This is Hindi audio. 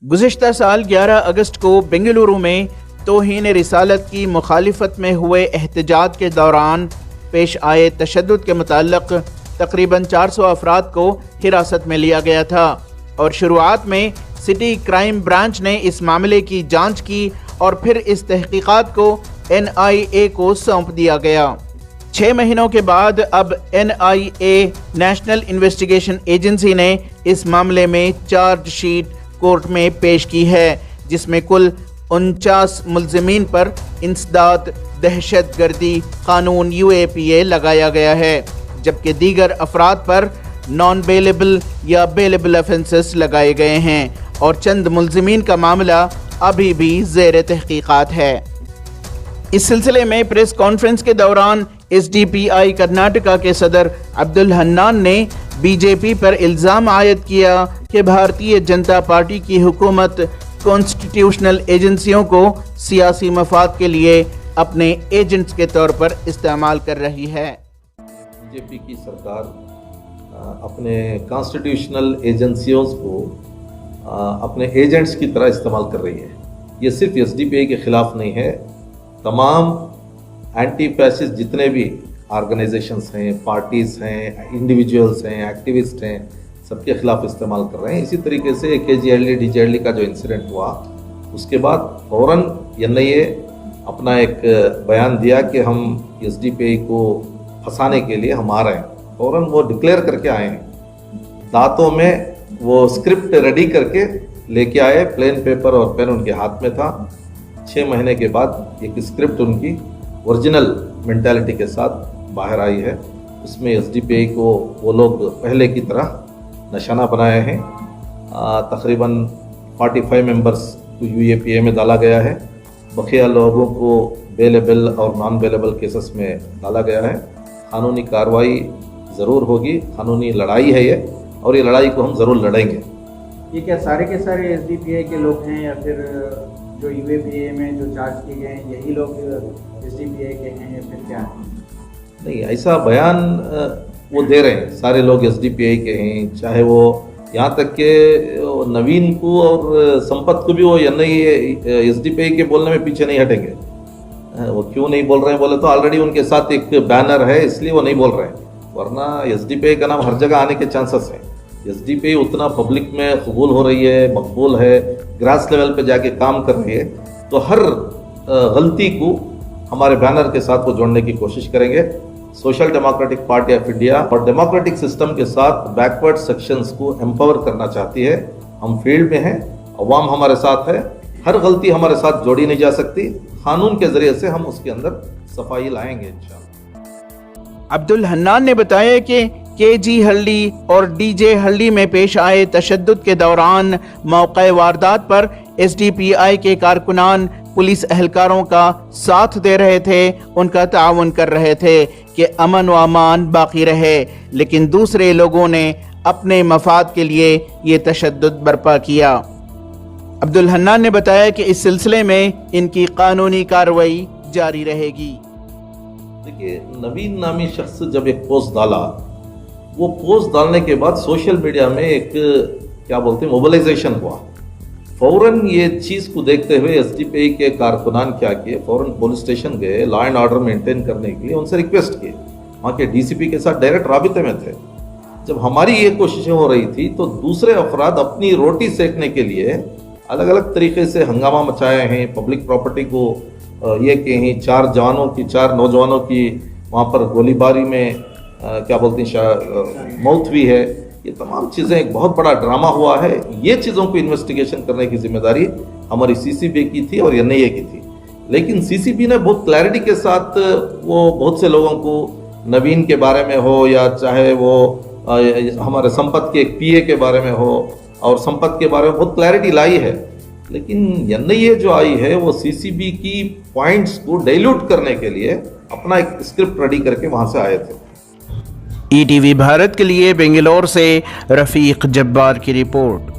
गुज़िश्ता साल 11 अगस्त को बेंगलुरु में तौहीन रिसालत की मुखालिफत में हुए एहतजाज के दौरान पेश आए तशद्दुद के मुताल्लिक़ तकरीबन 400 अफराद को हिरासत में लिया गया था और शुरुआत में सिटी क्राइम ब्रांच ने इस मामले की जांच की और फिर इस तहकीकात को NIA को सौंप दिया गया। 6 महीनों के बाद अब NIA नेशनल इन्वेस्टिगेशन एजेंसी ने इस मामले में चार्जशीट कोर्ट में पेश की है, जिसमें कुल 49 मुल्ज़िमीन पर इंसदाद दहशतगर्दी कानून UAPA लगाया गया है, जबकि दीगर अफराद पर नॉन बेलेबल या बेलेबल ऑफेंसेस लगाए गए हैं और चंद मुल्ज़िमीन का मामला अभी भी ज़ेर तहकीकात है। इस सिलसिले में प्रेस कॉन्फ्रेंस के दौरान SDPI कर्नाटका के सदर अब्दुल हन्नान ने BJP पर इल्ज़ाम आयद किया कि भारतीय जनता पार्टी की हुकूमत कॉन्स्टिट्यूशनल एजेंसियों को सियासी मफाद के लिए अपने एजेंट्स के तौर पर इस्तेमाल कर रही है। BJP की सरकार अपने कॉन्स्टिट्यूशनल एजेंसियों को अपने एजेंट्स की तरह इस्तेमाल कर रही है। ये सिर्फ SDPI के ख़िलाफ़ नहीं है, तमाम एंटी फैसिस्ट जितने भी ऑर्गेनाइजेशंस हैं, पार्टीज़ हैं, इंडिविजुअल्स हैं, एक्टिविस्ट हैं, सबके ख़िलाफ़ इस्तेमाल कर रहे हैं। इसी तरीके से KGLD DJLD का जो इंसिडेंट हुआ उसके बाद फ़ौरन NIA अपना एक बयान दिया कि हम SDPI को फंसाने के लिए हम आ रहे हैं। फ़ौरन वो डिक्लेयर करके आए हैं, दांतों में वो स्क्रिप्ट रेडी करके लेके आए, प्लेन पेपर और पेन उनके हाथ में था। 6 महीने के बाद एक स्क्रिप्ट उनकी ओरिजिनल मेंटालिटी के साथ बाहर आई है। उसमें SDPI को वो लोग पहले की तरह निशाना बनाए हैं। तकरीबन 45 मेंबर्स को UAPA में डाला गया है, बकिया लोगों को बेलेबल और नॉन बेलेबल केसेस में डाला गया है। कानूनी कार्रवाई ज़रूर होगी, कानूनी लड़ाई है ये, और ये लड़ाई को हम ज़रूर लड़ेंगे। ये क्या सारे के सारे SDPI के लोग हैं या फिर जो UAPA में जो चार्ज किए गए हैं यही लोग SDPI के हैं या फिर क्या? नहीं, ऐसा बयान वो दे रहे हैं सारे लोग SDPI के हैं, चाहे वो यहाँ तक के नवीन को और संपत को भी वो NIA SDPI के बोलने में पीछे नहीं हटेंगे। वो क्यों नहीं बोल रहे हैं बोले तो ऑलरेडी उनके साथ एक बैनर है, इसलिए वो नहीं बोल रहे हैं, वरना SDPI का नाम हर जगह आने के चांसेस हैं। SDPI उतना पब्लिक में कबूल हो रही है, मकबूल है, ग्रास लेवल पे जाके काम कर रही है, तो हर गलती को हमारे बैनर के साथ वो जोड़ने की कोशिश करेंगे। Social democratic party of India और डेमोक्रेटिक सिस्टम के साथ बैकवर्ड सेक्शंस को एम्पावर करना चाहती है। हम फील्ड में हैं, अवाम हमारे साथ है, हर गलती हमारे साथ जोड़ी नहीं जा सकती। कानून के जरिए से हम उसके अंदर सफाई लाएंगे इंशाअल्लाह। अब्दुल हन्नान ने बताया कि KG हल्दी और DJ हल्दी में पेश आए तशद्दुद के दौरान मौके वारदात पर SDPI के कारकुनान पुलिस एहलकारों का साथ दे रहे थे, उनका ताउन कर रहे थे कि अमन व अमान बाकी रहे, लेकिन दूसरे लोगों ने अपने मफाद के लिए ये तशद्दुद बर्पा किया। अब्दुल हन्नान ने बताया कि इस सिलसिले में इनकी कानूनी कार्रवाई जारी रहेगी। देखिए, नवीन नामी शख्स जब एक पोस्ट डाला, वो पोस्ट डालने के बाद सोशल मीडिया में एक क्या बोलते हैं मोबिलाइजेशन हुआ। फ़ौरन ये चीज़ को देखते हुए SDPI के कारकुनान क्या किए, फ़ौरन पुलिस स्टेशन गए, लॉ एंड ऑर्डर मेंटेन करने के लिए उनसे रिक्वेस्ट किए। वहाँ के DCP के साथ डायरेक्ट राबिते में थे। जब हमारी ये कोशिशें हो रही थी तो दूसरे अफराद अपनी रोटी सेकने के लिए अलग अलग तरीके से हंगामा मचाए हैं, पब्लिक प्रॉपर्टी को ये कि हैं, 4 नौजवानों की वहाँ पर गोलीबारी में क्या बोलते हैं मौत हुई है। ये तमाम चीज़ें एक बहुत बड़ा ड्रामा हुआ है। ये चीज़ों को इन्वेस्टिगेशन करने की जिम्मेदारी हमारी CCB की थी और NIA की थी, लेकिन CCB ने बहुत क्लैरिटी के साथ वो बहुत से लोगों को नवीन के बारे में हो या चाहे वो हमारे संपत के एक PA के बारे में हो और संपत के बारे में बहुत क्लैरिटी लाई है, लेकिन NIA जो आई है वो CCB की पॉइंट्स को डाइल्यूट करने के लिए अपना एक स्क्रिप्ट रेडी करके वहाँ से आए थे। ETV भारत के लिए बेंगलोर से रफ़ीक जब्बार की रिपोर्ट।